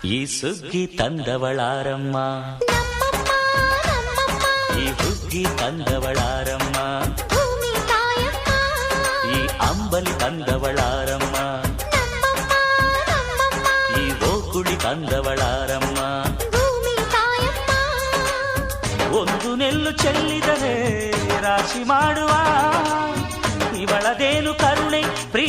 ಈ ಸುಗ್ಗಿ ತಂದವಳಾರಮ್ಮ, ಈ ಹುಗ್ಗಿ ತಂದವಳಾರಮ್ಮ, ಈ ಅಂಬಲಿ ತಂದವಳಾರಮ್ಮ, ಈ ಓಕುಳಿ ತಂದವಳಾರಮ್ಮ. ಒಂದು ನೆಲ್ಲು ಚೆಲ್ಲಿದರೆ ರಾಶಿ ಮಾಡುವ ಇವಳದೇನು ಕರುಣೆ ಪ್ರಿಯ